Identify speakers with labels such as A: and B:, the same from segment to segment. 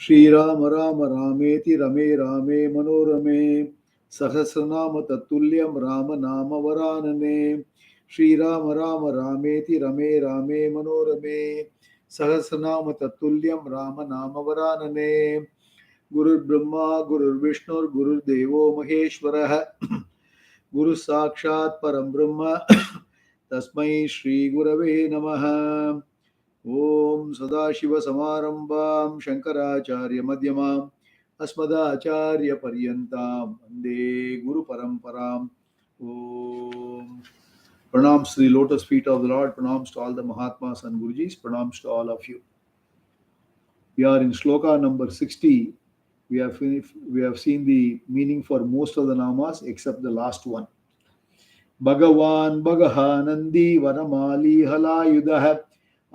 A: Shri Rama Rama Rameti Rame Rame Manorame Sahasranama Tatulyam Rama Nama Varanane Shri Rama Rama Rameti Rame Rame Manorame Sahasranama Tatulyam Rama Nama Varanane Guru Brahma Guru Vishnu Guru Devo Maheshwara Guru Sakshat Param Brahma Tasmai Shri Gurave Namaha Om Sadashiva Samarambam Shankaracharya Madhyamam Asmadacharya Paryantam Vande Guru Paramparam. Om Pranams to the lotus feet of the Lord, pranams to all the Mahatmas and Gurujis, pranams to all of you. We are in Shloka number 60. We have seen the meaning for most of the Namas except the last one. Bhagavan Bhagahanandi Varamali Halayudah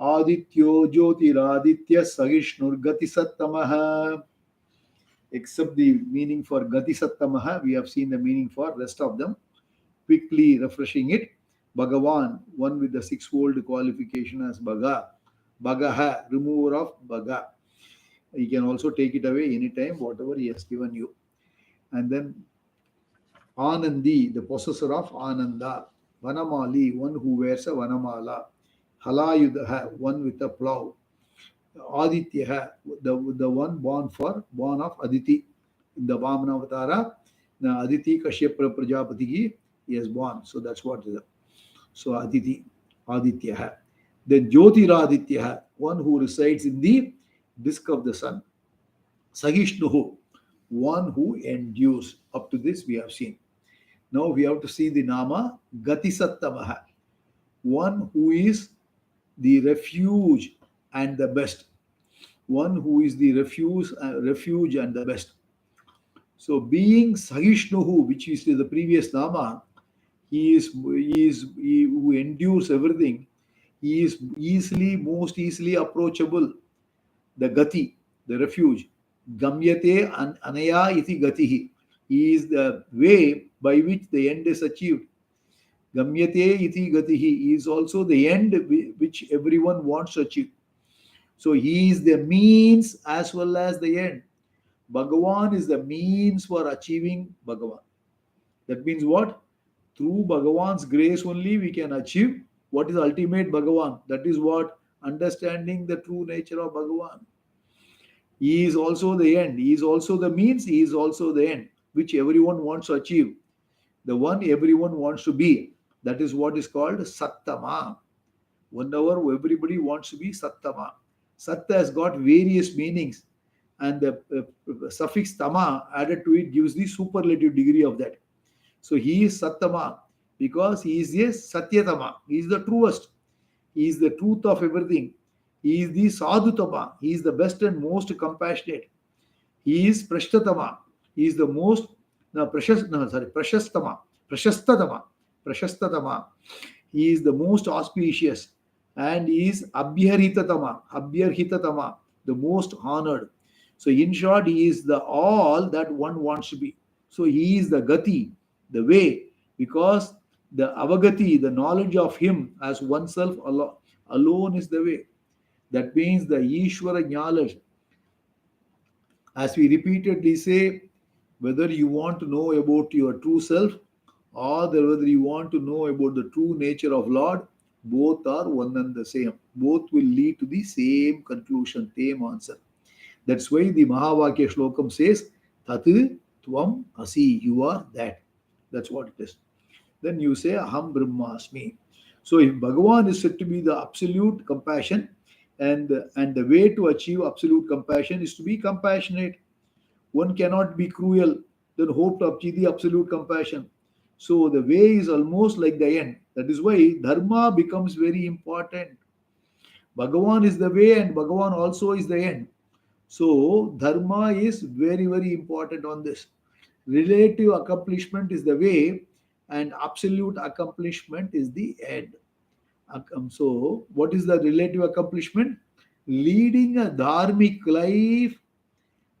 A: Adityo Jyotiraditya Sahishnur Gati Sattamaha. Except the meaning for Gati Sattamaha, we have seen the meaning for rest of them. Quickly refreshing it. Bhagavan, one with the six-fold qualification as Bhaga. Bhagaha, remover of Bhaga. You can also take it away anytime, whatever he has given you. And then Anandi, the possessor of Ananda. Vanamali, one who wears a Vanamala. Halayudaha, one with a plow. Aditya, the one born of Aditi. In the Vamana Avatara, Aditi Kashyapa Prajapati, he is born. So that's what is it. So Aditya. Then Jyotiraditya, one who resides in the disk of the sun. Sagishnuhu, one who endures. Up to this we have seen. Now we have to see the Nama Gatisattamaha, one who is the refuge and the best. One who is the refuge and the best. So being Sagishnuhu, which is the previous Nama, he who endures everything. He is most easily approachable. The Gati, the refuge. Gamyate anaya iti gatihi. He is the way by which the end is achieved. Gamyate iti gatihi. He is also the end which everyone wants to achieve. So he is the means as well as the end. Bhagavan is the means for achieving Bhagavan. That means what? Through Bhagavan's grace only we can achieve what is ultimate Bhagavan. That is what? Understanding the true nature of Bhagavan. He is also the end. He is also the means. He is also the end, which everyone wants to achieve. The one everyone wants to be. That is what is called Sattama. Whenever everybody wants to be Sattama. Satta has got various meanings. And the suffix Tama added to it gives the superlative degree of that. So he is Sattama because he is the Satyatama. He is the truest. He is the truth of everything. He is the Sadhutama. He is the best and most compassionate. He is Prashtatama. He is the most Prashastatama. He is the most auspicious. And he is Abhyarhitatama, the most honored. So in short, he is the all that one wants to be. So he is the Gati, the way, because the Avagati, the knowledge of him as oneself alone is the way. That means the Ishvara knowledge. As we repeatedly say, whether you want to know about your true self or whether you want to know about the true nature of Lord, both are one and the same. Both will lead to the same conclusion, same answer. That's why the Mahavakya Shlokam says, Tatu Tvam Asi, you are that. That's what it is. Then you say, Aham Brahmasmi. So if Bhagavan is said to be the absolute compassion, and the way to achieve absolute compassion is to be compassionate. One cannot be cruel, then hope to achieve the absolute compassion. So the way is almost like the end. That is why Dharma becomes very important. Bhagavan is the way and Bhagavan also is the end. So Dharma is very, very important on this. Relative accomplishment is the way and absolute accomplishment is the end. So what is the relative accomplishment? Leading a dharmic life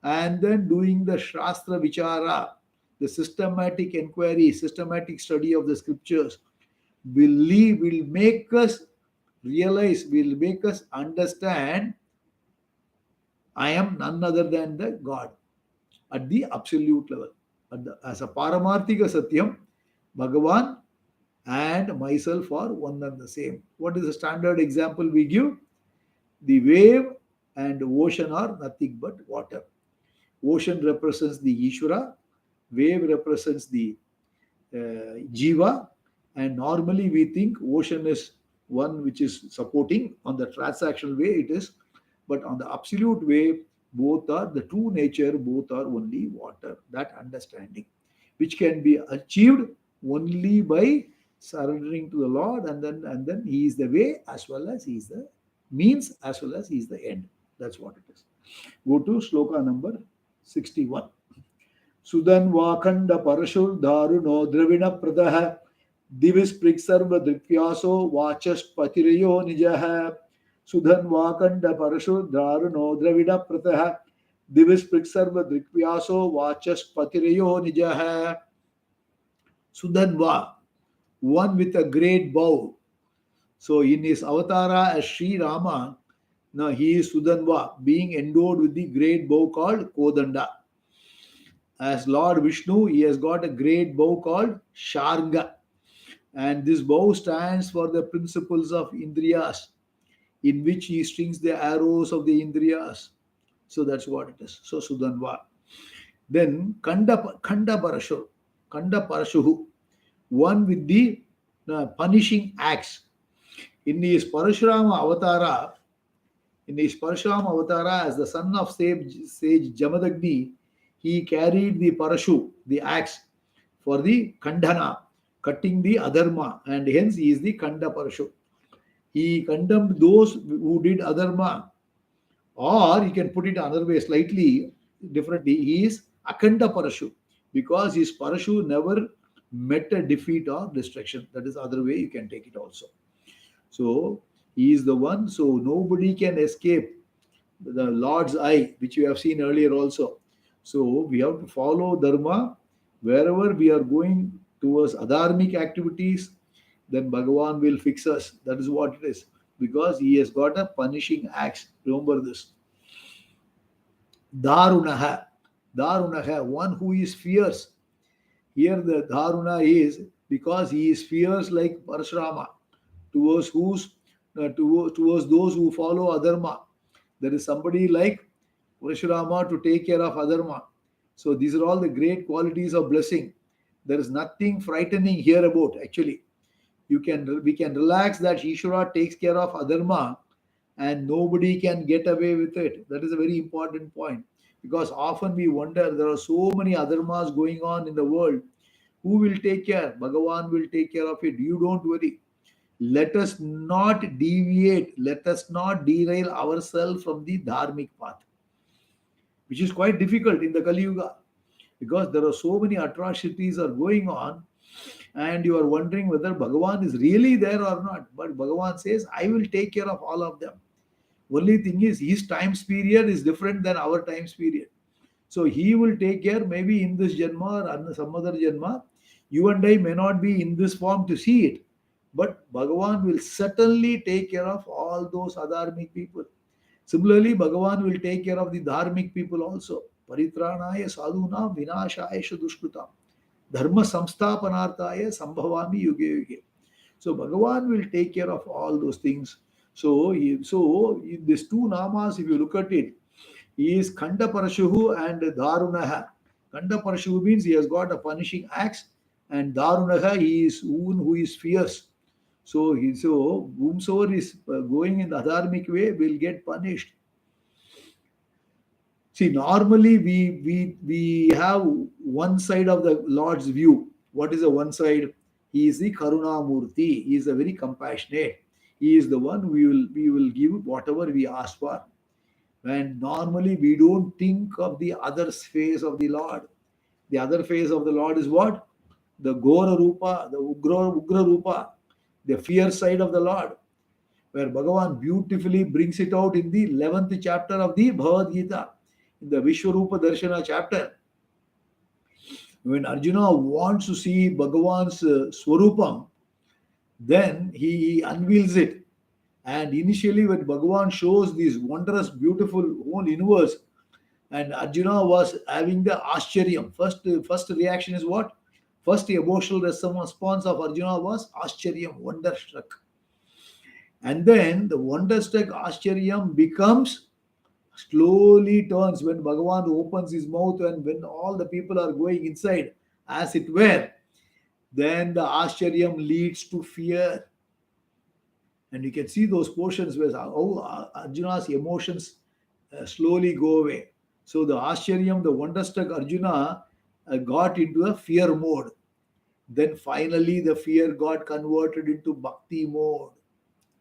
A: and then doing the Shastra Vichara, the systematic inquiry, systematic study of the scriptures will make us realize, will make us understand I am none other than the God at the absolute level. As a Paramarthika Satyam, Bhagavan and myself are one and the same. What is the standard example we give? The wave and ocean are nothing but water. Ocean represents the Ishvara, wave represents the Jiva, and normally we think ocean is one which is supporting. On the transactional way, it is, but on the absolute way, both are the true nature, both are only water. That understanding, which can be achieved only by surrendering to the Lord, and then He is the way as well as He is the means as well as He is the end. That's what it is. Go to sloka number 61. सुधन्वाखंड परशुर्धारुणो द्रविण प्रदः दिविस्पृक् सर्वदृक्व्यासो वाचस्पतिरयो निजः सुधन्वाखंड परशुर्धारुणो द्रविण प्रदः दिविस्पृक् सर्वदृक्व्यासो वाचस्पतिरयो निजः. Sudhanva, one with a great bow. So in his avatara as Sri Rama, now he is Sudhanva, being endowed with the great bow called Kodanda. As Lord Vishnu, he has got a great bow called Sharga. And this bow stands for the principles of Indriyas, in which he strings the arrows of the Indriyas. So that's what it is. So Sudhanva. Then Kanda Parashu, Kanda Parashuhu, one with the punishing axe. In his Parashurama Avatara, as the son of sage Jamadagni, he carried the parashu, the axe, for the kandhana, cutting the adharma, and hence he is the Kanda Parashu. He condemned those who did adharma, or you can put it another way slightly differently. He is Akanda Parashu, because his parashu never met a defeat or destruction. That is the other way you can take it also. So he is the one, so nobody can escape the Lord's eye, which you have seen earlier also. So we have to follow dharma wherever we are going towards adharmic activities, then Bhagavan will fix us. That is what it is. Because he has got a punishing axe. Remember this. Darunaha. Darunaha, one who is fierce. Here the Dharuna is because he is fierce like Parashurama towards towards those who follow adharma. There is somebody like Parashurama to take care of adharma. So these are all the great qualities of blessing. There is nothing frightening here about actually. We can relax that Ishvara takes care of adharma and nobody can get away with it. That is a very important point. Because often we wonder there are so many adharmas going on in the world. Who will take care? Bhagavan will take care of it. You don't worry. Let us not deviate. Let us not derail ourselves from the dharmic path, which is quite difficult in the Kali Yuga, because there are so many atrocities are going on, and you are wondering whether Bhagavan is really there or not. But Bhagavan says, I will take care of all of them. Only thing is, his time period is different than our time period. So he will take care maybe in this Janma or in some other Janma. You and I may not be in this form to see it. But Bhagavan will certainly take care of all those adharmic people. Similarly, Bhagavan will take care of the dharmic people also. Paritranaya sadhuna vinashaya dushkrutam. Dharma samsthapanarthaya sambhavami yuge yuge. So Bhagavan will take care of all those things. So these two namas, if you look at it, he is Kanda Parashuhu and Darunaha. Kanda Parashuhu means he has got a punishing axe, and Darunaha, he is one who is fierce. So whomsoever is going in the adharmic way will get punished. See, normally we have one side of the Lord's view. What is the one side? He is the Karuna Murti. He is a very compassionate. He is the one we will give whatever we ask for. And normally we don't think of the other face of the Lord. The other face of the Lord is what? The Gora Rupa, the Ugra Rupa, the fierce side of the Lord, where Bhagavan beautifully brings it out in the 11th chapter of the Bhagavad Gita, in the Vishwarupa Darshana chapter. When Arjuna wants to see Bhagavan's Swarupam, then he unveils it And initially, when Bhagavan shows this wondrous, beautiful whole universe, and Arjuna was having the Ascharyam. First reaction is what? First emotional response of Arjuna was Ascharyam, wonderstruck. And then the wonderstruck Ascharyam becomes slowly turns when Bhagavan opens his mouth and when all the people are going inside, as it were, then the Ascharyam leads to fear. And you can see those portions where how Arjuna's emotions slowly go away. So the Ascharyam, the wonderstruck Arjuna, got into a fear mode. Then finally, the fear got converted into bhakti mode.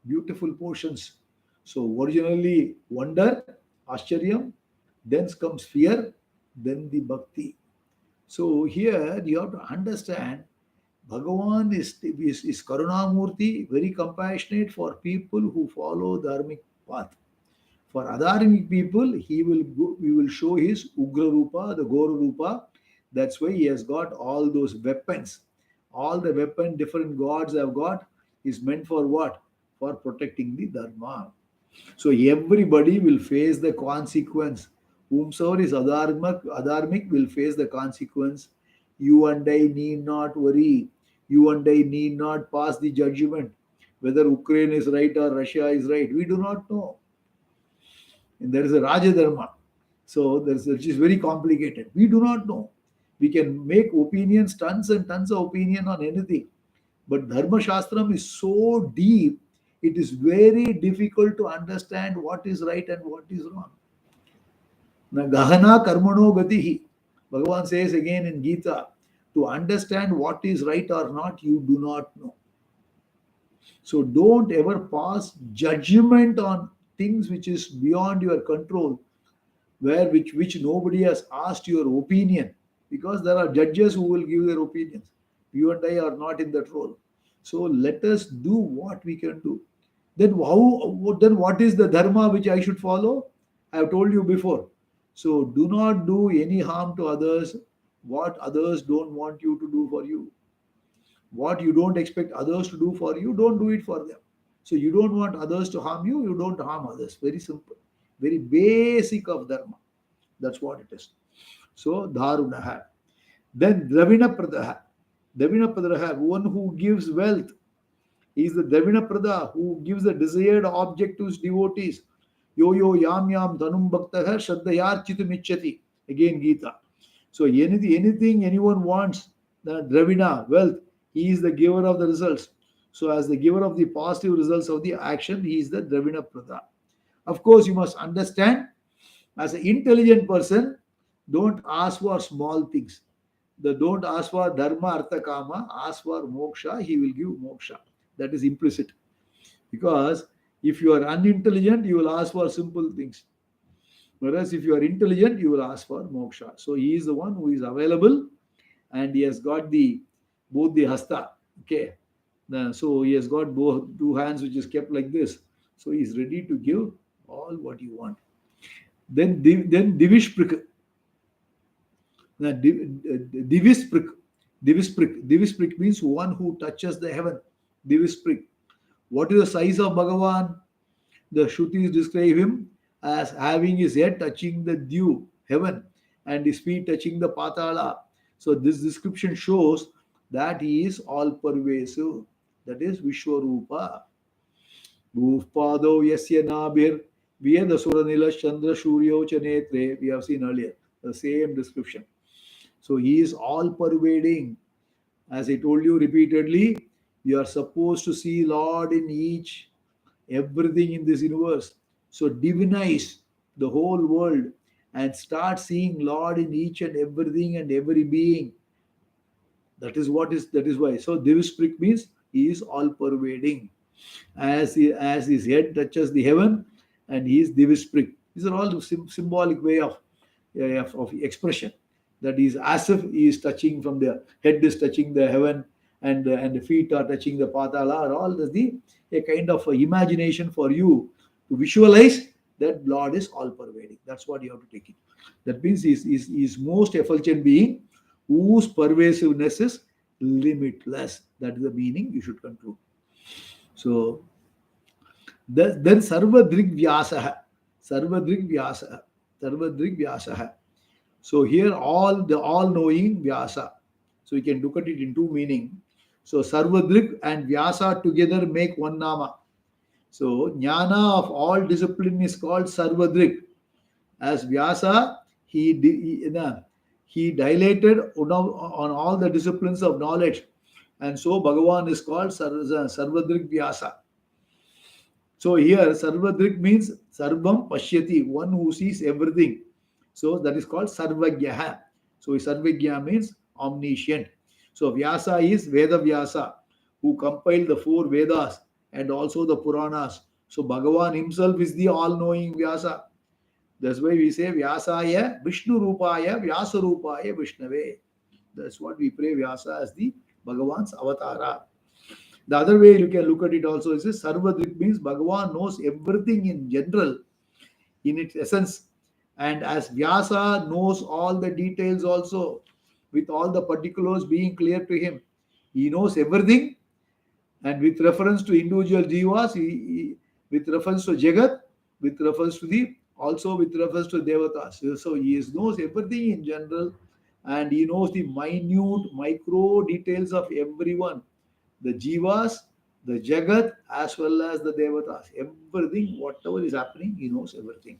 A: Beautiful portions. So originally wonder, Ascharyam, then comes fear, then the bhakti. So here you have to understand Bhagavan is Karunamurti, very compassionate for people who follow dharmic path. For adharmic people, we will show his Ugra Rupa, the Gora Rupa. That's why he has got all those weapons. All the weapon different gods have got is meant for what? For protecting the Dharma. So everybody will face the consequence. Whomsoever is adharmic will face the consequence. You and I need not worry. You and I need not pass the judgment. Whether Ukraine is right or Russia is right, we do not know. And there is a Raja Dharma. So which is very complicated. We do not know. We can make opinions, tons and tons of opinion on anything. But Dharma Shastram is so deep, it is very difficult to understand what is right and what is wrong. Na gahana karmano gatihi. Bhagavan says again in Gita, to understand what is right or not, you do not know. So don't ever pass judgment on things which is beyond your control, which nobody has asked your opinion, because there are judges who will give their opinions. You and I are not in that role. So let us do what we can do. Then what is the dharma which I should follow? I have told you before. So do not do any harm to others what others don't want you to do for you. What you don't expect others to do for you, don't do it for them. So you don't want others to harm you, you don't harm others. Very simple. Very basic of dharma. That's what it is. So Dharunaha. Then Dravina Pradaha. Dravina Pradaha, one who gives wealth. He is the Dravina Prada, who gives the desired object to his devotees. Yo yo yam yam dhanum bhaktaha shraddhayar chitumicchati. Again Gita. So anything anyone wants, the Dravina, wealth, he is the giver of the results. So as the giver of the positive results of the action, he is the Dravina Prada. Of course, you must understand, as an intelligent person, don't ask for small things. Don't ask for dharma, artha, kama. Ask for moksha. He will give moksha. That is implicit. Because if you are unintelligent, you will ask for simple things. Whereas if you are intelligent, you will ask for moksha. So he is the one who is available, and he has got both the hasta. Okay. So he has got both two hands which is kept like this. So he is ready to give all what you want. Then Divishprik. Divisprik. Divisprik means one who touches the heaven. Divisprik. What is the size of Bhagavan? The Shrutis describe him as having his head touching the dew, heaven, and his feet touching the patala. So this description shows that he is all pervasive. That is Vishwarupa. Bhuvpado yasya nabhir Vyedasuranila Chandra Shuryo Chanetre. We have seen earlier the same description. So he is all pervading. As I told you repeatedly, you are supposed to see Lord in everything in this universe. So divinize the whole world and start seeing Lord in each and everything and every being. That is why. So Divisprik means he is all pervading. As his head touches the heaven, and he is Divisprik. These are all symbolic way of expression. That is as if he is touching from the head is touching the heaven, and the feet are touching the patala. All a kind of imagination for you to visualize that Lord is all pervading. That's what you have to take it. That means he is most effulgent being whose pervasiveness is limitless. That is the meaning you should conclude. So Then Sarvadrig Vyasaha. Sarvadrig Vyasaha. Sarvadrig Vyasaha. So here the all-knowing Vyasa. So you can look at it in two meaning. So Sarvadrig and Vyasa together make one Nama. So Jnana of all discipline is called Sarvadrig. As Vyasa, he dilated on all the disciplines of knowledge. And so Bhagavan is called Sarvadrig Vyasa. So here Sarvadrik means Sarvam Pashyati, one who sees everything. So that is called Sarvagyaha. So Sarvagya means omniscient. So Vyasa is Veda Vyasa, who compiled the four Vedas and also the Puranas. So Bhagavan himself is the all-knowing Vyasa. That's why we say Vyasaya Vishnu Rupaya Vyasa Rupaya Vishnave. That's what we pray Vyasa as the Bhagavan's avatara. The other way you can look at it also is Sarvadrik means Bhagavan knows everything in general, in its essence. And as Vyasa knows all the details also, with all the particulars being clear to him, he knows everything. And with reference to individual jivas, with reference to Jagat, with reference to the also with reference to Devatas. So he knows everything in general, and he knows the minute micro details of everyone, the jivas, the Jagat, as well as the Devatas. Everything, whatever is happening, he knows everything.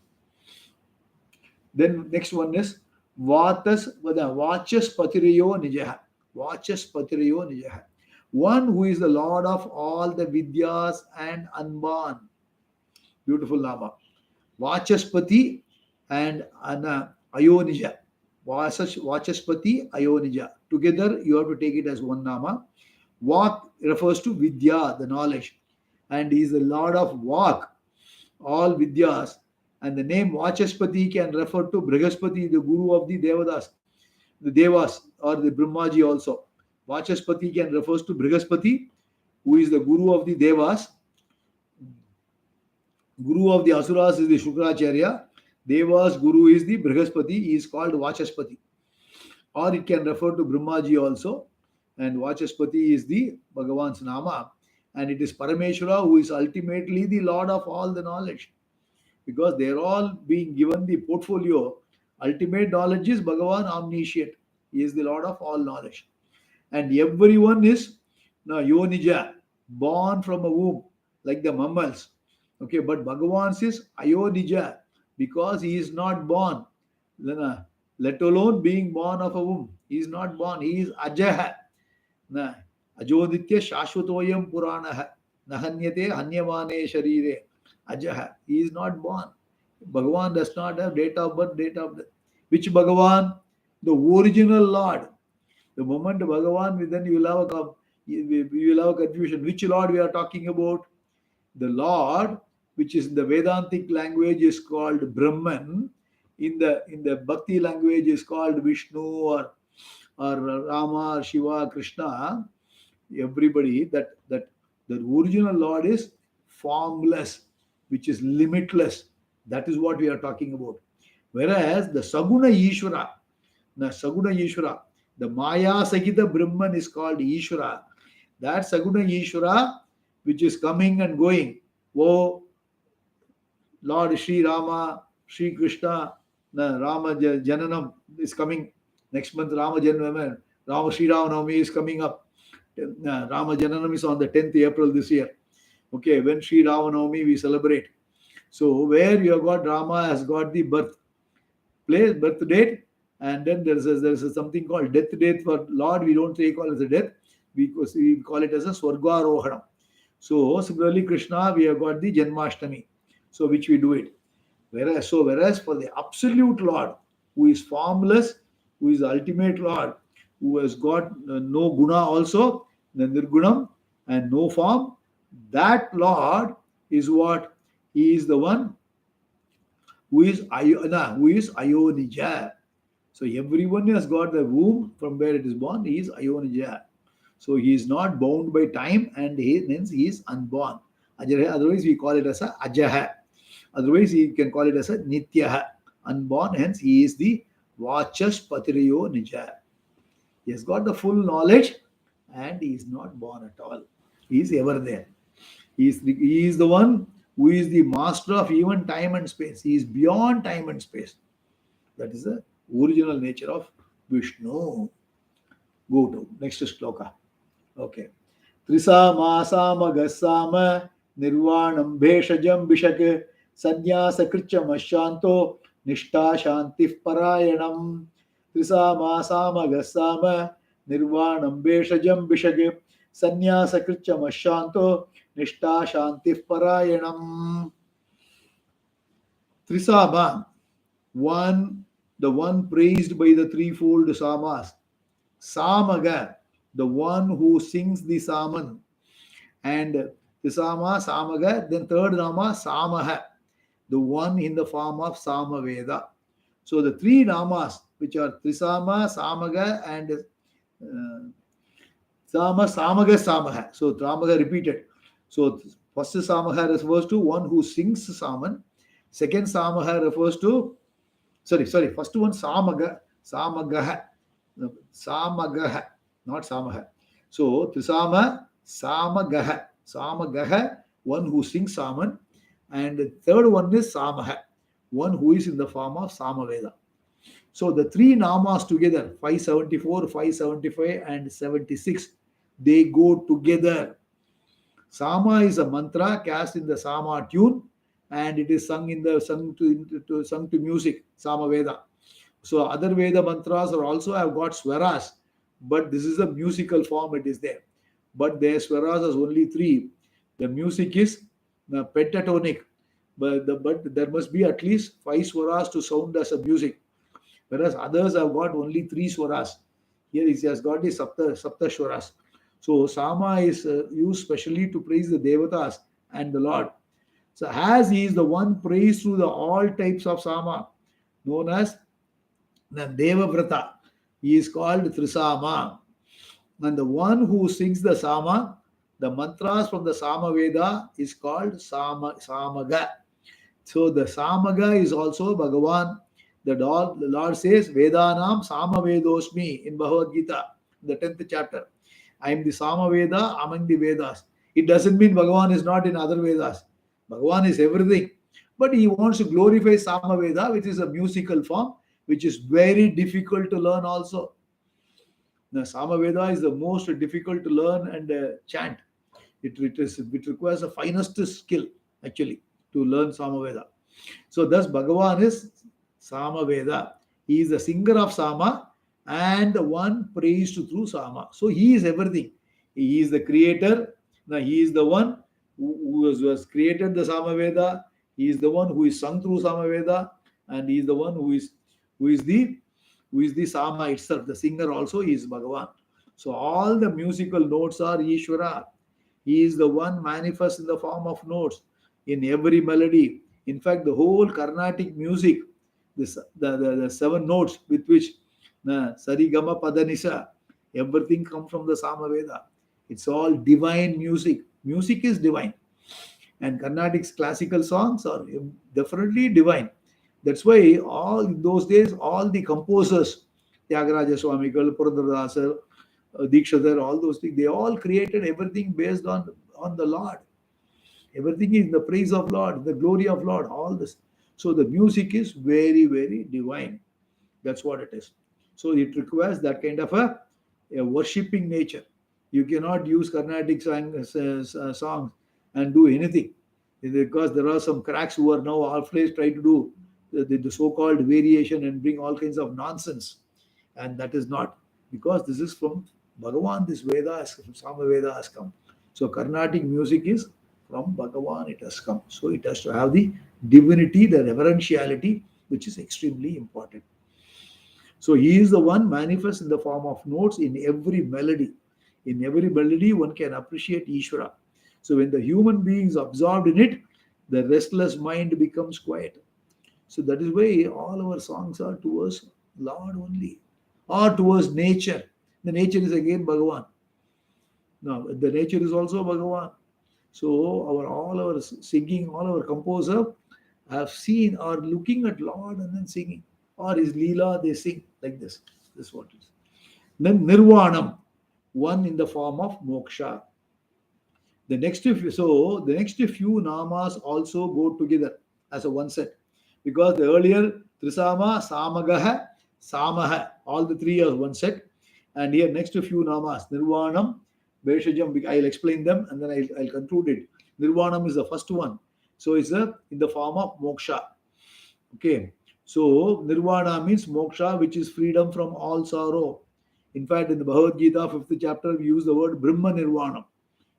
A: Then next one is Vachas Patiriyo Nijaha. Vachas Patiriyo Nijaha. One who is the Lord of all the Vidyas and unborn. Beautiful Nama. Vachaspati and Ayonija. Vachaspati, Ayonija. Together you have to take it as one Nama. Vak refers to Vidya, the knowledge. And he is the Lord of Vak, all Vidyas. And the name Vachaspati can refer to Brihaspati, the Guru of the Devadas, the Devas, or the Brahmaji also. Vachaspati can refer to Brihaspati, who is the Guru of the Devas. Guru of the Asuras is the Shukracharya. Devas Guru is the Brihaspati. He is called Vachaspati. Or it can refer to Brahmaji also. And Vachaspati is the Bhagavan's Nama. And it is Parameshwara who is ultimately the Lord of all the knowledge. Because they are all being given the portfolio. Ultimate knowledge is Bhagavan omniscient. He is the Lord of all knowledge. And everyone is Yonija, born from a womb, like the mammals. Okay, but Bhagavan is Ayonija, because he is not born, let alone being born of a womb. He is not born, he is Ajaha. Ajoditya Shashvatoyam Puranaha, Nahanyate Hanyamane Sharire. Ajaha. He is not born. Bhagavan does not have date of birth, date of death. Which Bhagavan? The original Lord. The moment Bhagavan, then you will have a confusion. Which Lord we are talking about? The Lord, which is in the Vedantic language, is called Brahman. In the Bhakti language is called Vishnu or Rama, or Shiva, Krishna. Everybody, that the original Lord is formless, which is limitless. That is what we are talking about. Whereas the Saguna Ishvara, the Maya Sakita Brahman is called Ishvara. That Saguna Ishvara, which is coming and going. Oh, Lord Sri Rama, Sri Krishna, Rama Jananam is coming. Next month, Rama Jananam, Rama Sri Ramanavami is coming up. Rama Jananam is on the 10th April this year. Okay, when Sri Ramanavami we celebrate. So where you have got Rama has got the birth date, and then there is something called death date for Lord. We don't say call it as a death, because we call it as a Swargarohanam. So similarly, Krishna, we have got the Janmashtami, so which we do it. Whereas for the absolute Lord, who is formless, who is the ultimate Lord, who has got no guna also, the nirgunam, and no form, that Lord is what? He is the one who is Ayonija. So everyone has got the womb from where it is born. He is Ayonija. So he is not bound by time, and hence he is unborn. Otherwise we call it as a Ajaha. Otherwise he can call it as a Nityaha, unborn. Hence he is the Vachas Patiriyo Nija. He has got the full knowledge, and he is not born at all. He is ever there. He is the one who is the master of even time and space. He is beyond time and space. That is the original nature of Vishnu. Go to next shloka. Okay. Trisama sama gasama nirvanam bheshajam bishak sannyasa kricham ashanto nishta shantif parayanam. Trisama sama gasama nirvanam bheshajam bishak sannyasa kricham ashanto nishta shantif parayanam. Trisama, one, the one praised by the threefold samas. Samaga, the one who sings the saman. And Tisama, Samaga, then third Nama, Samaha, the one in the form of Samaveda. So the three Namas, which are Trisama, Samaga, and Samaga, Samaha. So Samaga repeated. So first Samaha refers to one who sings Saman. Second Samaha refers to, first one Samaga, Samagaha, Samagaha, not Samaha. So Trisama, Samagaha, Samagaha, one who sings Saman, and the third one is Samaha, one who is in the form of Samaveda. So the three Namas together, 574, 575, and 76, they go together. Sama is a mantra cast in the Sama tune, and it is sung to music, Samaveda. So other Veda mantras are also have got swaras, but this is a musical form, it is there. But their swaras is only three. The music is pentatonic, but there must be at least 5 swaras to sound as a music, whereas others have got only 3 swaras. Here it has got the sapta swaras. So Sama is used specially to praise the Devatas and the Lord. So as he is the one praised through all types of Sama, known as the Devavrata, he is called Trisama. And the one who sings the Sama, the mantras from the Sama Veda, is called Samaga. So the Samaga is also Bhagavan. The Lord says, Vedanam Samavedosmi in Bhagavad Gita, the 10th chapter. I am the Samaveda among the Vedas. It doesn't mean Bhagavan is not in other Vedas. Bhagavan is everything. But he wants to glorify Samaveda, which is a musical form, which is very difficult to learn also. The Samaveda is the most difficult to learn and chant. It requires the finest skill, actually, to learn Samaveda. So thus Bhagavan is Samaveda. He is the singer of Sama and the one praised through Sama. So he is everything. He is the creator. Now he is the one who has created the Samaveda. He is the one who is sung through Samaveda, and he is the one who is the Sama itself. The singer also is Bhagavan. So all the musical notes are Ishvara. He is the one manifest in the form of notes in every melody. In fact, the whole Carnatic music, the 7 notes with which Sarigama Padanisa, everything comes from the Samaveda. It's all divine music. Music is divine. And Carnatic's classical songs are definitely divine. That's why all those days, all the composers, Tyagaraja Swamigal, Purandaradasa, Dikshadhar, all those things, they all created everything based on the Lord. Everything is the praise of Lord, the glory of Lord, all this. So the music is very, very divine. That's what it is. So it requires that kind of a worshipping nature. You cannot use Carnatic songs and do anything, because there are some cracks who are now always try to do the so-called variation and bring all kinds of nonsense. And that is not, because this is from Bhagavan, this Veda, from Samaveda has come. So Carnatic music is from Bhagavan, it has come. So it has to have the divinity, the reverentiality, which is extremely important. So he is the one manifest in the form of notes in every melody. In every melody, one can appreciate Ishvara. So when the human being is absorbed in it, the restless mind becomes quiet. So that is why all our songs are towards Lord only, or towards nature. The nature is again Bhagavan. Now, the nature is also Bhagavan. So all our singing, all our composer have seen or looking at Lord and then singing, or his Leela, they sing like this. This is what it is. Then Nirvanam, one in the form of moksha. The next few namas also go together as a one set, because the earlier Trisama, Samagaha, Samaha, all the three are one set, and here next few namas Nirvanam, Beshajam. I'll explain them and then I'll conclude it. Nirvanam is the first one, so it's in the form of moksha. Okay, so Nirvana means moksha, which is freedom from all sorrow. In fact, in the Bhagavad Gita, 5th chapter, we use the word Brahma Nirvana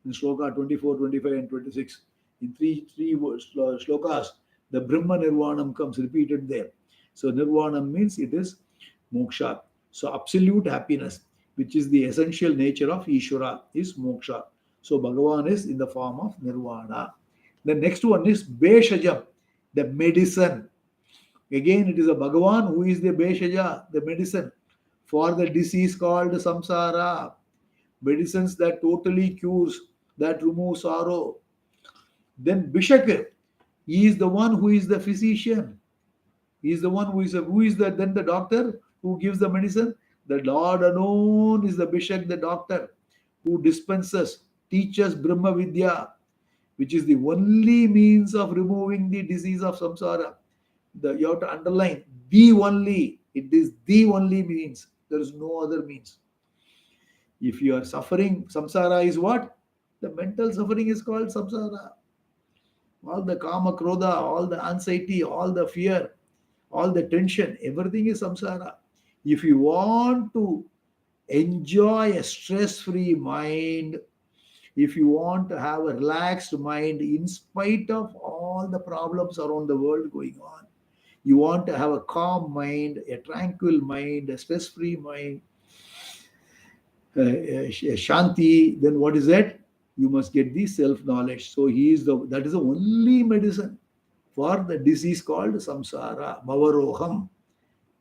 A: in Shloka 24, 25, and 26. In three shlokas, the Brahma Nirvanam comes repeated there. So Nirvana means it is moksha. So absolute happiness, which is the essential nature of Ishvara, is moksha. So Bhagavan is in the form of Nirvana. The next one is Beshajam, the medicine. Again, it is a Bhagavan who is the Beshaja, the medicine for the disease called samsara. Medicines that totally cures, that remove sorrow. Then Bishak, he is the one who is the physician. He is the one then the doctor who gives the medicine. The Lord alone is the Bishak, the doctor, who dispenses, teaches Brahma Vidya, which is the only means of removing the disease of samsara. You have to underline the only. It is the only means. There is no other means. If you are suffering, samsara is what? The mental suffering is called samsara. All the kama, krodha, all the anxiety, all the fear, all the tension, everything is samsara. If you want to enjoy a stress-free mind, if you want to have a relaxed mind in spite of all the problems around the world going on, you want to have a calm mind, a tranquil mind, a stress-free mind, shanti, then what is that? You must get the self-knowledge. So that is the only medicine for the disease called samsara, bhavarogam.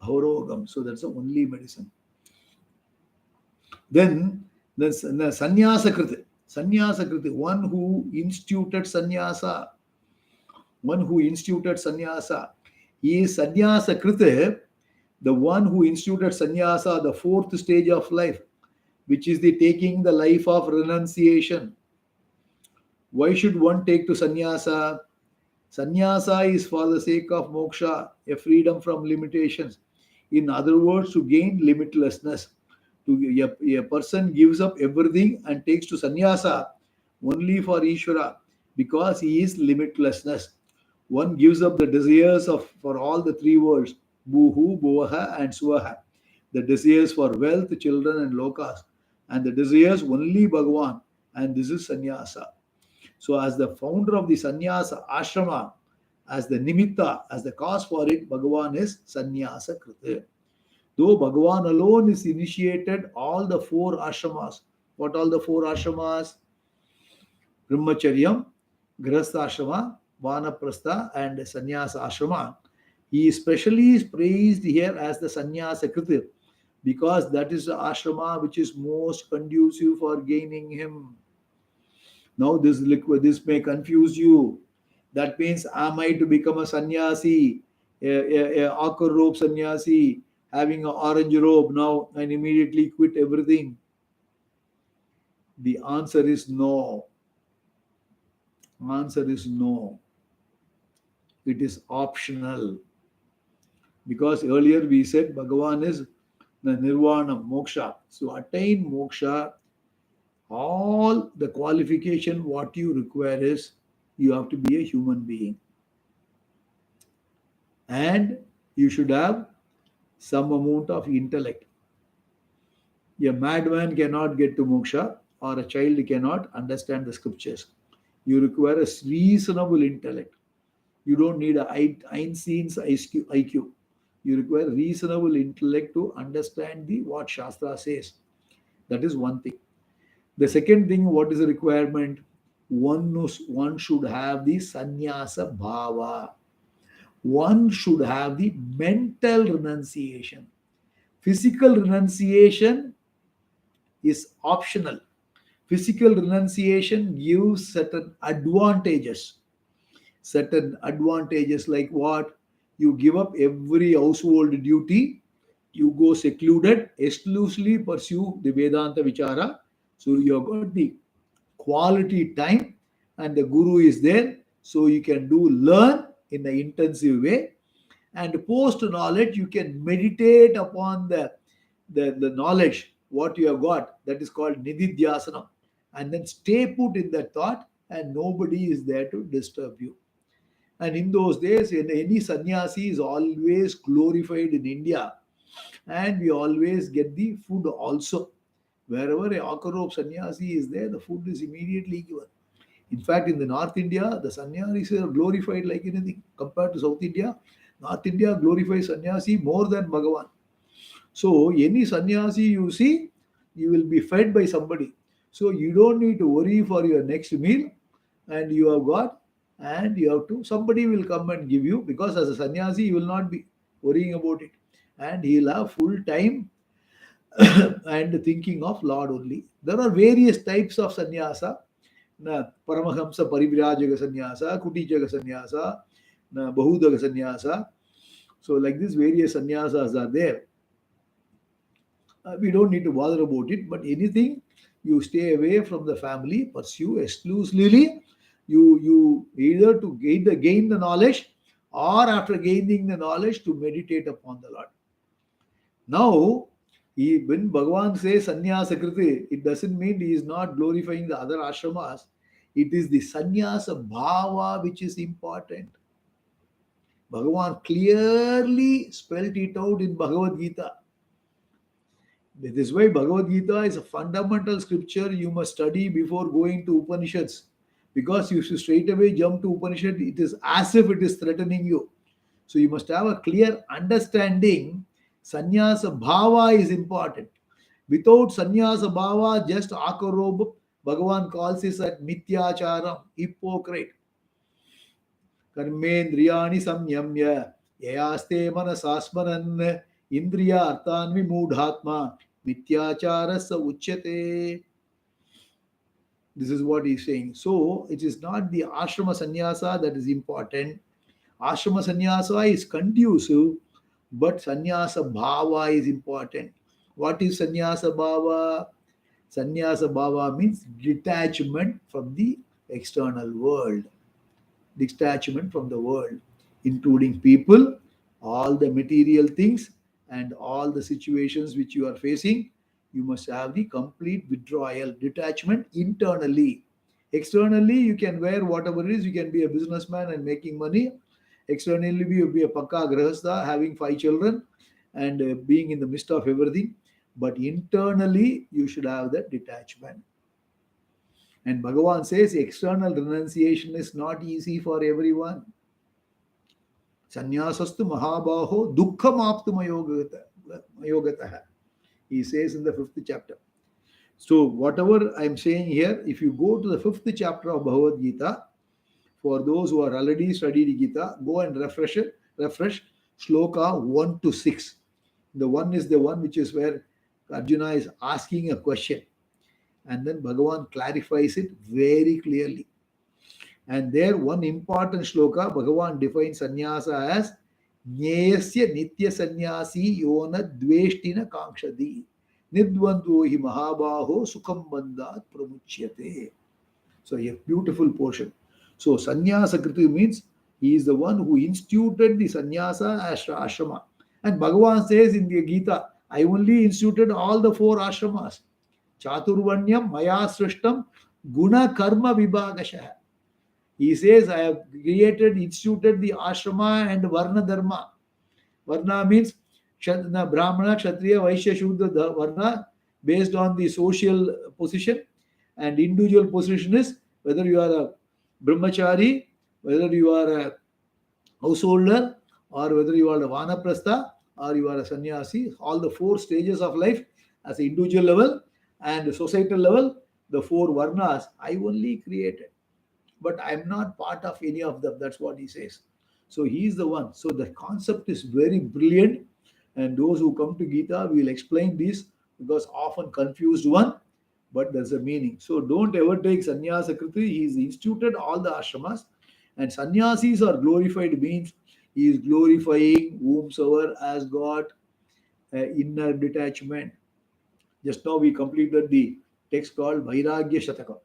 A: So that's the only medicine. Then the sannyasa kriti, one who instituted sannyasa, he is sannyasa kriti, the one who instituted sannyasa, the fourth stage of life, which is the taking the life of renunciation. Why should one take to sannyasa? Sannyasa is for the sake of moksha, a freedom from limitations. In other words, to gain limitlessness. A person gives up everything and takes to sannyasa only for Ishvara, because he is limitlessness. One gives up the desires for all the three worlds, Bhuhu, Bhuvaha, and Swaha. The desires for wealth, children, and lokas, and the desires only Bhagavan, and this is sannyasa. So, as the founder of the sannyasa ashrama, as the nimitta, as the cause for it, Bhagavan is sannyasa kriti. Though Bhagavan alone is initiated all the four ashramas. What all the four ashramas? Brahmacharyam, Grihastha ashrama, Vanaprastha, and Sannyasa ashrama. He especially is praised here as the sannyasa kriti, because that is the ashrama which is most conducive for gaining him. Now this may confuse you. That means, am I to become a sannyasi, a ochre robe sannyasi, having an orange robe now and immediately quit everything? The answer is no. Answer is no. It is optional. Because earlier we said Bhagavan is the nirvana, moksha. So attain moksha, all the qualification what you require is you have to be a human being. And you should have some amount of intellect. A madman cannot get to moksha, or a child cannot understand the scriptures. You require a reasonable intellect. You don't need a Einstein's IQ. You require reasonable intellect to understand what Shastra says. That is one thing. The second thing, what is the requirement? One should have the sannyasa bhava. One should have the mental renunciation. Physical renunciation is optional. Physical renunciation gives certain advantages. Certain advantages like what? You give up every household duty, you go secluded, exclusively pursue the Vedanta Vichara. So you have got the quality time, and the guru is there, so you can learn in an intensive way. And post knowledge, you can meditate upon the knowledge what you have got, that is called nididhyasanam, and then stay put in that thought, and nobody is there to disturb you. And in those days, any sannyasi is always glorified in India, and we always get the food also. Wherever a Akarob sannyasi is there, the food is immediately given. In fact, in the North India, the sannyasis are glorified like anything. Compared to South India, North India glorifies sannyasi more than Bhagavan. So, any sannyasi you see, you will be fed by somebody. So, you don't need to worry for your next meal, and you have got, and you have to, somebody will come and give you, because as a sannyasi, you will not be worrying about it. And he'll have full time and thinking of Lord only. There are various types of sannyasa. Paramahamsa Parivrajaka sannyasa, Kutichaka sannyasa, Bahudaga sannyasa. So, like this, various sannyasas are there. We don't need to bother about it, but anything, you stay away from the family, pursue exclusively. You either to gain the knowledge, or after gaining the knowledge, to meditate upon the Lord. Now, when Bhagavan says sannyasa kriti, it doesn't mean he is not glorifying the other ashramas. It is the sannyasa bhava which is important. Bhagavan clearly spelled it out in Bhagavad Gita. This is why Bhagavad Gita is a fundamental scripture you must study before going to Upanishads. Because if you straight away jump to Upanishad, it is as if it is threatening you. So you must have a clear understanding. Sannyasa bhava is important. Without sannyasa bhava, just akarob, Bhagavan calls this at mityacharam, hypocrite. Karmendriyani samyamya, yayaste manasasmaran, indriya arthan vimudhatma, mityacharasa uchyate. This is what he's saying. So it is not the ashrama sannyasa that is important. Ashrama sannyasa is conducive, but sannyasa bhava is important. What is sannyasa bhava? Sannyasa bhava means detachment from the external world. Detachment from the world, including people, all the material things, and all the situations which you are facing. You must have the complete withdrawal, detachment internally. Externally, you can wear whatever it is. You can be a businessman and making money. Externally, you be a pakka grahastha, having 5 children, and being in the midst of everything. But internally, you should have that detachment. And Bhagavan says external renunciation is not easy for everyone. Sannyasastu mahabaho dukkham aptumayogataha. He says in the 5th chapter. So whatever I am saying here, if you go to the 5th chapter of Bhagavad Gita, for those who are already studied Gita, go and refresh shloka 1 to 6. The one is the one which is where Arjuna is asking a question. And then Bhagavan clarifies it very clearly. And there, one important shloka, Bhagavan defines sannyasa as Nyayasya nitya sannyasi yona dveshtina kankshadi nidvanto hi mahabaho sukham bandhat pramuchyate. So a beautiful portion. So sannyasa kriti means he is the one who instituted the sannyasa ashrama. And Bhagavan says in the Gita, I only instituted all the 4 ashramas. Chaturvanyam maya srishtam guna karma vibhagashah. He says, I have instituted the ashrama and varna dharma. Varna means Brahmana, Kshatriya, Vaishya, Shudra, Varna, based on the social position. And individual position is whether you are a brahmachari, whether you are a householder, or whether you are a vanaprastha, or you are a sannyasi. All the 4 stages of life as an individual level and societal level, the 4 varnas I only created. But I'm not part of any of them. That's what he says. So he is the one. So the concept is very brilliant. And those who come to Gita will explain this, because often confused one, but there's a meaning. So don't ever take sannyasa kriti. He's instituted all the ashramas. And sannyasis are glorified means he is glorifying whomsoever has got inner detachment. Just now we completed the text called Vairagya Shataka.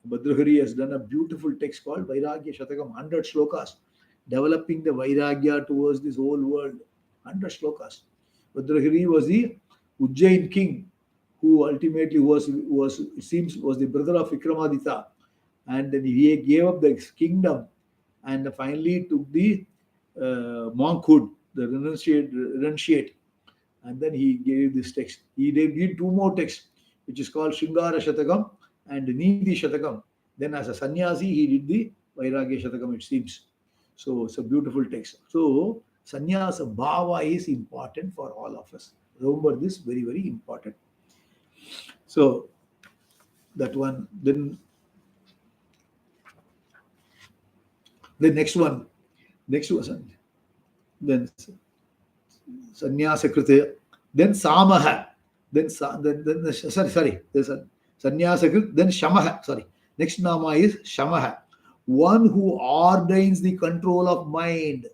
A: Bhadrahari has done a beautiful text called Vairagya Shatakam, 100 slokas, developing the Vairagya towards this whole world. 100 slokas. Bhadrahari was the Ujjain king who ultimately was it seems was the brother of Vikramaditya, and then he gave up the kingdom and finally took the monkhood, the renunciate, and then he gave this text. He did two more texts, which is called Shingara Shatakam and Nidhi Shatakam. Then, as a sannyasi, he did the Vairagya Shatakam, it seems. So, it's a beautiful text. So, sannyasa bhava is important for all of us. Remember this, very, very important. So, that one. Then, the next one, then sannyasa krite, then samaha, then sorry, there's a sannyasa krit, then shamaha, sorry. Next nama is shamaha, one who ordains the control of mind.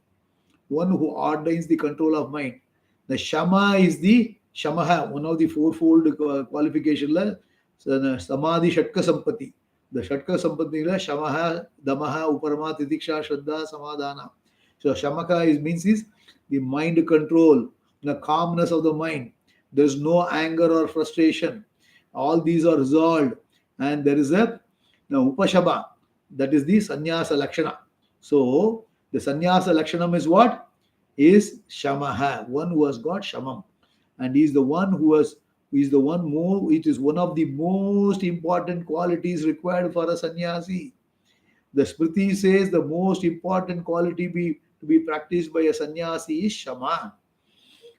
A: One who ordains the control of mind. The shama is the shamaha, one of the fourfold qualification. Samadhi shatka sampati. The shatka sampati la shamaha, damaha, uparama, tidiksha, shraddha, samadhana. So shamaka means the mind control, the calmness of the mind. There is no anger or frustration. All these are resolved, and there is a upashama. That is the sannyasa lakshana. So the sannyasa lakshanam is what? Is shamaha, one who has got shamam, and he is the one it is one of the most important qualities required for a sannyasi. The Smriti says the most important quality to be practiced by a sannyasi is shama.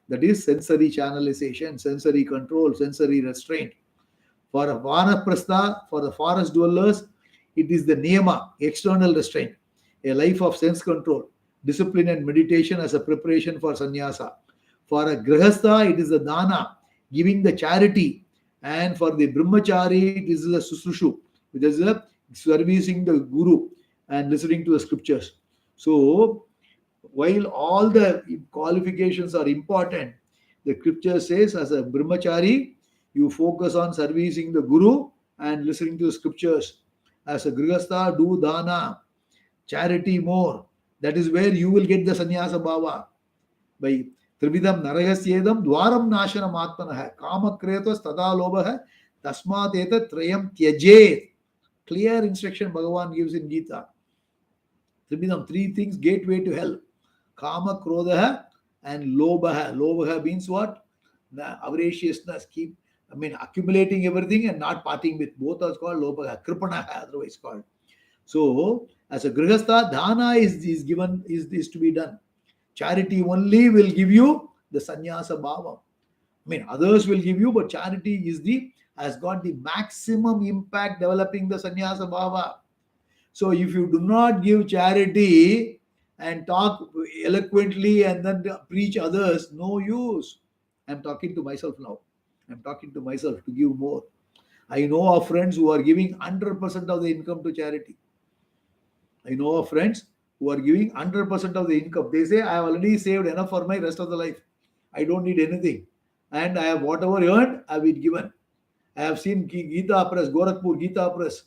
A: That is sensory channelization, sensory control, sensory restraint. For a vanaprastha, for the forest dwellers, it is the niyama, external restraint, a life of sense control, discipline and meditation as a preparation for sannyasa. For a grihastha, it is the dana, giving the charity. And for the brahmachari, it is the susushu, which is the servicing the guru and listening to the scriptures. So, while all the qualifications are important, the scripture says as a brahmachari, you focus on servicing the guru and listening to the scriptures. As a grihastha, do dana, charity more. That is where you will get the sannyasa bhava. By Tribidam Narayasyedam Dwaram Nashanam Atmanaha Kama Kretos Tada Lobaha Tasmat Eta Trayam Tyajet. Clear instruction Bhagavan gives in Gita. Tribidam, three things, gateway to hell. Kama Krodaha and Lobaha. Lobaha means what? The avariciousness, accumulating everything and not parting with. Both are called Lobaha. Kripanaha, otherwise called. So, as a grihastha, dana is given, is to be done. Charity only will give you the sannyasa bhava. Others will give you, but charity has got the maximum impact developing the sannyasa bhava. So if you do not give charity and talk eloquently and then preach others, no use. I'm talking to myself now. I'm talking to myself to give more. I know of friends who are giving 100% of the income to charity. I know of friends who are giving 100% of the income. They say, I have already saved enough for my rest of the life. I don't need anything. And I have whatever earned, I have been given. I have seen Gita Press, Gorakhpur Gita Press.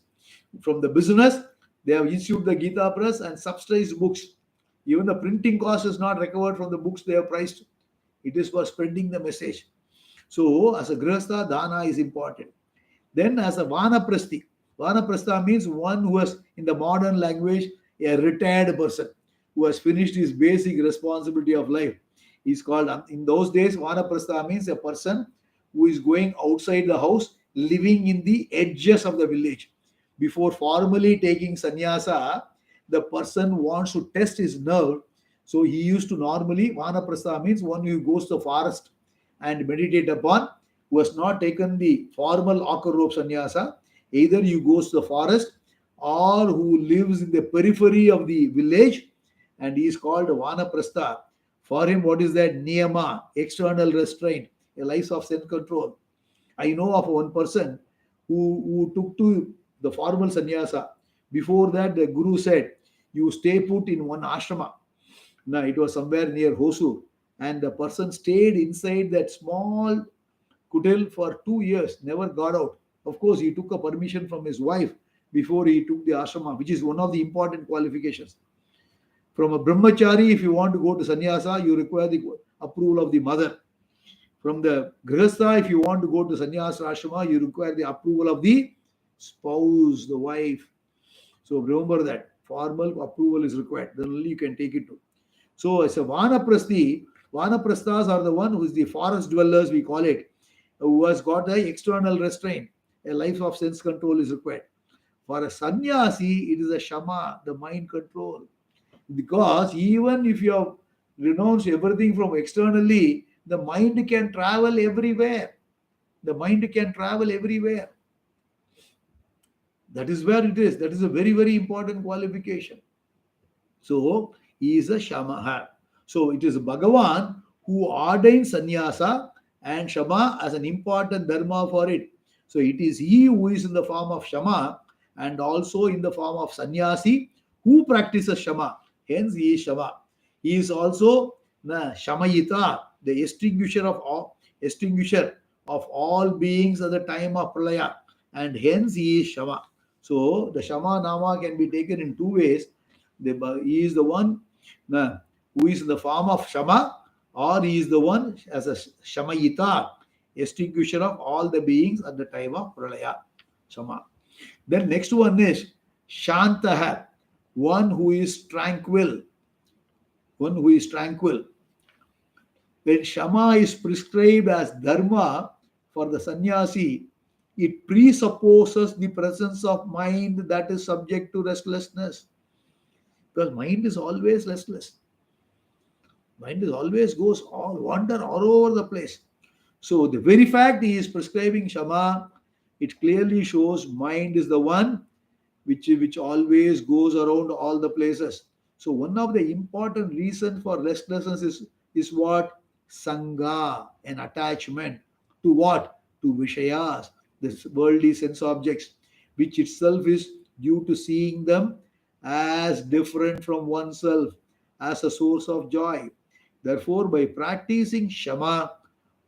A: From the business, they have issued the Gita Press and subsidized books. Even the printing cost is not recovered from the books they have priced. It is for spreading the message. So, as a grihastha, dana is important. Then, as a vanaprasthi, vanaprastha means one who has, in the modern language, a retired person who has finished his basic responsibility of life. He's called, in those days, vanaprastha means a person who is going outside the house, living in the edges of the village. Before formally taking sannyasa, the person wants to test his nerve. So he used to normally, vanaprastha means one who goes to the forest and meditate upon, who has not taken the formal akar rope sannyasa. Either he goes to the forest or who lives in the periphery of the village, and he is called vanaprastha. For him, what is that? Niyama, external restraint, a life of self-control. I know of one person who took to the formal sannyasa. Before that, the guru said, you stay put in one ashrama. Now, it was somewhere near Hosur. And the person stayed inside that small kutil for 2 years, never got out. Of course, he took a permission from his wife before he took the ashrama, which is one of the important qualifications. From a brahmachari, if you want to go to sannyasa, you require the approval of the mother. From the grihastha, if you want to go to sannyasa ashrama, you require the approval of the spouse, the wife. So remember that formal approval is required. Then only you can take it to. So as a vanaprasthas are the one who is the forest dwellers, we call it, who has got the external restraint. A life of sense control is required. For a sannyasi, it is a shama, the mind control. Because even if you have renounced everything from externally, the mind can travel everywhere. The mind can travel everywhere. That is where it is. That is a very, very important qualification. So he is a shamaha. So it is Bhagavan who ordains sannyasa and shama as an important dharma for it. So it is he who is in the form of shama and also in the form of sannyasi who practices shama. Hence he is shama. He is also the shamayita, the extinguisher of all beings at the time of pralaya, and hence he is shama. So the shama nama can be taken in two ways. He is the one who is in the form of shama, or he is the one as a shamayita, extinguisher of all the beings at the time of pralaya. Shama. Then next one is shantaha, one who is tranquil. One who is tranquil. When shama is prescribed as dharma for the sannyasi, it presupposes the presence of mind that is subject to restlessness. Because mind is always restless. Mind is always goes all wander all over the place. So the very fact he is prescribing shama, it clearly shows mind is the one which always goes around all the places. So one of the important reasons for restlessness is what? Sangha, an attachment to what? To Vishayas, the worldly sense objects, which itself is due to seeing them as different from oneself, as a source of joy. Therefore, by practicing Shama,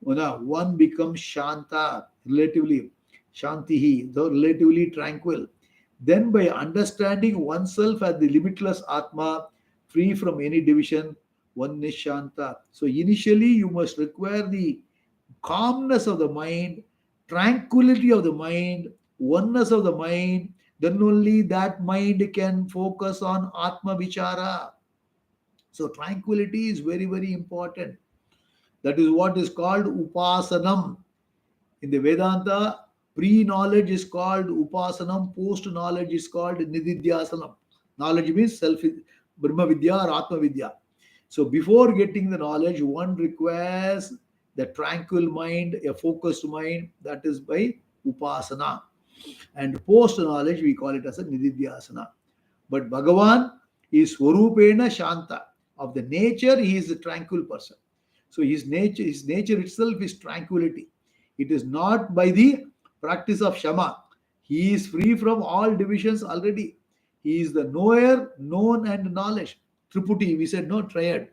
A: one becomes Shanta, relatively Shantihi, the relatively tranquil. Then, by understanding oneself as the limitless Atma, free from any division, one is Shanta. So, initially, you must require the calmness of the mind, tranquility of the mind, oneness of the mind. Then only that mind can focus on Atma Vichara. So, tranquility is very, very important. That is what is called Upasanam. In the Vedanta, pre-knowledge is called Upasanam, post-knowledge is called Nididhyasanam. Knowledge means self, Brahma Vidya or Atma Vidya. So before getting the knowledge, one requires the tranquil mind, a focused mind, that is by Upasana. And post-knowledge, we call it as a Nididhyasana. But Bhagavan is Swarupena Shanta. Of the nature, he is a tranquil person. So his nature itself is tranquility. It is not by the practice of Shama. He is free from all divisions already. He is the knower, known, and knowledge. Triputi, we said no triad.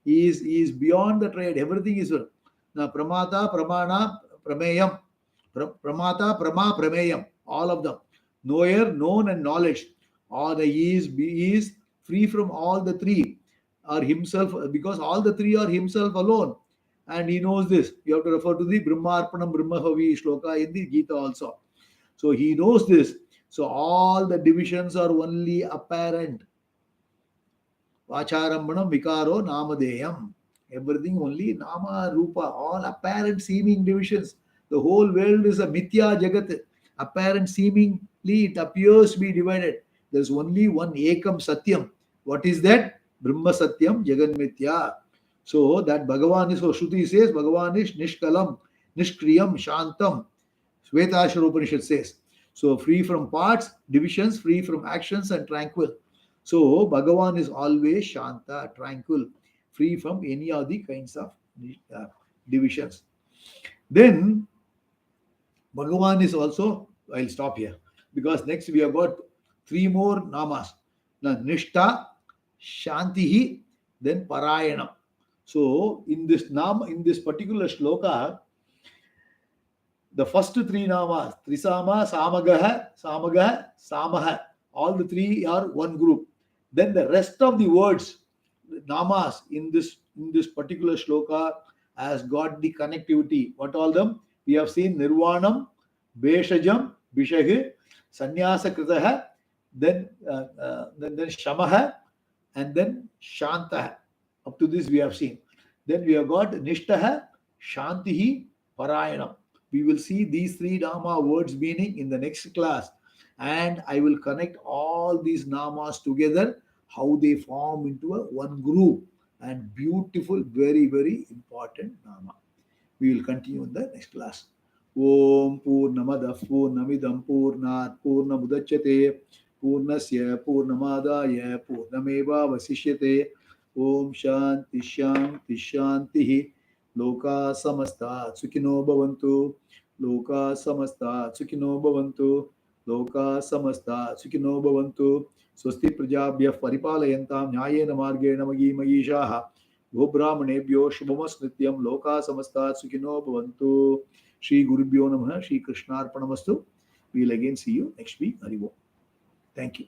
A: He is beyond the triad. Everything is one. Now, Pramata, Pramana, Prameyam. Pramata, Prama, Prameyam. All of them. Knower, known, and knowledge. Or he is free from all the three. Or himself, because all the three are himself alone. And he knows this. You have to refer to the Brahmarpanam Brahmahavi shloka in the Gita also. So he knows this. So all the divisions are only apparent. Vacharambanam Vikaro Namadeyam. Everything only Nama Rupa, all apparent seeming divisions. The whole world is a Mithya Jagat. Apparent seemingly it appears to be divided. There's only one Ekam Satyam. What is that? Brahma Satyam Jagan Mithya. So that Bhagavan is, so Shruti says, Bhagavan is Nishkalam, Nishkriyam, Shantam. Shvetashara Upanishad says. So free from parts, divisions, free from actions, and tranquil. So Bhagavan is always Shanta, tranquil, free from any of the kinds of divisions. Then Bhagavan is also, I'll stop here because next we have got three more namas. Now, Nishta, Shantihi, then Parayanam. So in this particular shloka, The first three namas, Trisama, Samagaha, Samaha, all the three are one group. Then the rest of the words, namas in this particular shloka has got the connectivity. What all them? We have seen Nirvanam, Beshajam, Bishag, Sannyasa Kritaha, then Shamaha, and then Shantaha. Up to this we have seen. Then we have got Nishtaha, Shantihi, Parayanam. We will see these three Nama words meaning in the next class. And I will connect all these Namas together, how they form into a one group. And beautiful, very, very important Nama. We will continue in the next class. Om Purnamada Purnamidam Purnat Purnamudachyate Purnasya Purnamadaya Purnameva Vasishyate Om Shanti Shanti Shanti Loka Samasta Sukhino Bhavantu Loka Samasta Sukhino Bhavantu Loka Samasta Sukhino Bhavantu Swasti Prajabhyah Paripalayantam Nyayena Margena Magi Magishaha Gobrahmanebhyo Shubhamas Nityam Loka Samasta Sukhino Bhavantu. Shri Gurubhyo Namaha, Shri Krishnarpanamastu. We will again see you next week. Haribo. Thank you.